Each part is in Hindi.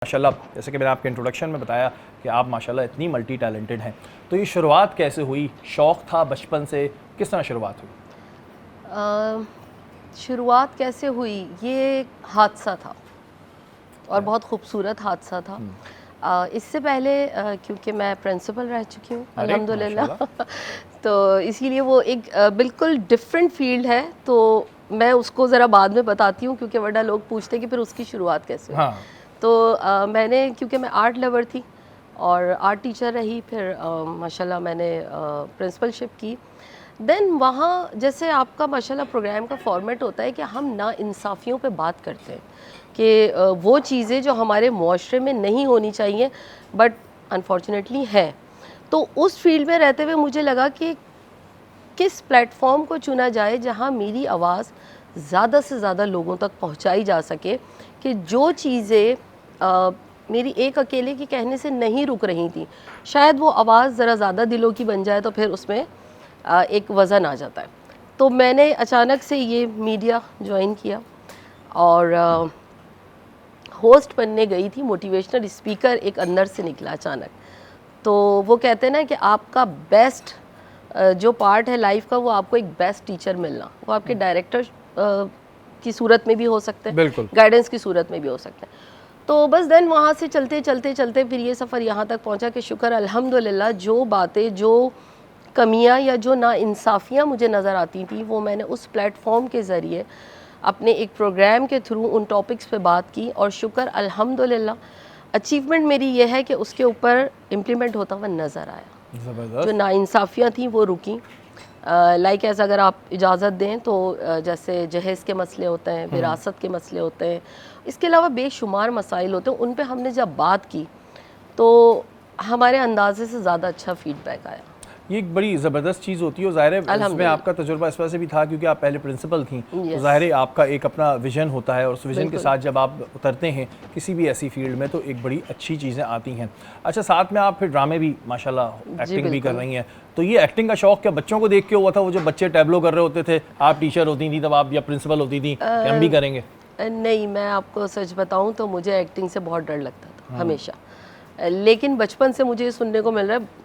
माशाल्लाह, जैसे कि मैंने आपके इंट्रोडक्शन में बताया कि आप माशाल्लाह इतनी मल्टी टैलेंटेड हैं, तो ये शुरुआत कैसे हुई? शौक़ था बचपन से, किस तरह शुरुआत हुई? शुरुआत कैसे हुई? ये एक हादसा था और बहुत खूबसूरत हादसा था। इससे पहले क्योंकि मैं प्रिंसिपल रह चुकी हूँ अल्हम्दुलिल्लाह तो इसीलिए वो एक बिल्कुल डिफरेंट फील्ड है, तो मैं उसको ज़रा बाद में बताती हूँ क्योंकि वरना लोग पूछते हैं कि फिर उसकी शुरुआत कैसे हुई। हाँ। तो मैंने क्योंकि मैं आर्ट लवर थी और आर्ट टीचर रही, फिर माशाल्लाह मैंने प्रिंसिपलशिप की। देन वहाँ जैसे आपका माशाल्लाह प्रोग्राम का फॉर्मेट होता है कि हम ना इंसाफ़ियों पे बात करते हैं कि वो चीज़ें जो हमारे मुआशरे में नहीं होनी चाहिए बट अनफॉर्चुनेटली हैं। तो उस फील्ड में रहते हुए मुझे लगा कि किस प्लेटफॉर्म को चुना जाए जहाँ मेरी आवाज़ ज़्यादा से ज़्यादा लोगों तक पहुँचाई जा सके, कि जो चीज़ें मेरी एक अकेले के कहने से नहीं रुक रही थी, शायद वो आवाज़ ज़रा ज़्यादा दिलों की बन जाए तो फिर उसमें एक वज़न आ जाता है। तो मैंने अचानक से ये मीडिया ज्वाइन किया और होस्ट बनने गई थी। मोटिवेशनल स्पीकर एक अंदर से निकला अचानक। तो वो कहते हैं ना कि आपका बेस्ट जो पार्ट है लाइफ का, वो आपको एक बेस्ट टीचर मिलना, वो आपके डायरेक्टर की सूरत में भी हो सकते हैं, गाइडेंस की सूरत में भी हो सकते हैं। तो बस देन वहाँ से चलते चलते चलते फिर ये सफ़र यहाँ तक पहुँचा कि शुक्र अल्हम्दुलिल्लाह जो बातें, जो कमियाँ या जो नाइंसाफ़ियाँ मुझे नज़र आती थी, वो मैंने उस प्लेटफॉर्म के ज़रिए अपने एक प्रोग्राम के थ्रू उन टॉपिक्स पे बात की और शुक्र अल्हम्दुलिल्लाह अचीवमेंट मेरी ये है कि उसके ऊपर इम्प्लीमेंट होता हुआ नज़र आया। जो नाइंसाफ़ियाँ थी वो रुकी। लाइक ऐसा अगर आप इजाज़त दें तो जैसे जहेज़ के मसले होते हैं, विरासत के मसले होते हैं, इसके अलावा बेशुमार मसाइल होते हैं, उन पे हमने जब बात की तो हमारे अंदाज़े से ज़्यादा अच्छा फ़ीडबैक आया। ये एक बड़ी ज़बरदस्त चीज़ होती है और ज़ाहिर है इसमें आपका तजुर्बा इस वजह से भी था क्योंकि आप पहले प्रिंसिपल थी, तो ज़ाहिर है आपका एक अपना विज़न होता है और उस विज़न के साथ जब आप उतरते हैं किसी भी ऐसी फील्ड में तो एक बड़ी अच्छी चीज़ें आती हैं। अच्छा, साथ में आप फिर ड्रामे भी माशाल्लाह एक्टिंग भी कर रही हैं, तो ये एक्टिंग का शौक़ क्या बच्चों को देख के हुआ था? वो जो बच्चे टैबलो कर रहे होते थे, आप टीचर होती थी तब, आप या प्रिंसिपल होती थी कि हम भी करेंगे? नहीं, मैं आपको सच बताऊँ तो मुझे एक्टिंग से बहुत डर लगता था हमेशा, लेकिन बचपन से मुझे सुनने को मिल रहा है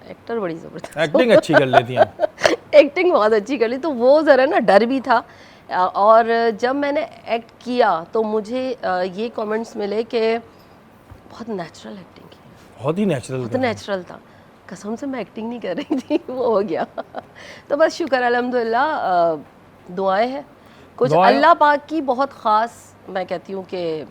एक्टर बड़ी ज़बरदस्त, एक्टिंग अच्छी कर लेती हैं एक्टिंग बहुत अच्छी कर ली, तो वो ज़रा ना डर भी था। और जब मैंने एक्ट किया तो मुझे ये कमेंट्स मिले कि बहुत नेचुरल एक्टिंग की, बहुत ही नेचुरल, बहुत नेचुरल था, कसम से मैं एक्टिंग नहीं कर रही थी वो हो गया तो बस शुक्र अल्हम्दुलिल्लाह, दुआएं हैं कुछ अल्लाह पाक की बहुत ख़ास, मैं कहती हूँ कि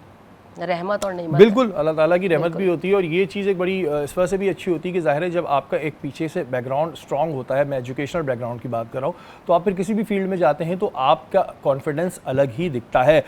रहमत और नेमत। बिल्कुल, अल्लाह ताला की रहमत भी होती है और ये चीज़ एक बड़ी इस वजह से भी अच्छी होती है कि ज़ाहिर है जब आपका एक पीछे से बैकग्राउंड स्ट्रॉन्ग होता है, मैं एजुकेशनल बैकग्राउंड की बात कर रहा हूँ, तो आप फिर किसी भी फील्ड में जाते हैं तो आपका कॉन्फिडेंस अलग ही दिखता है।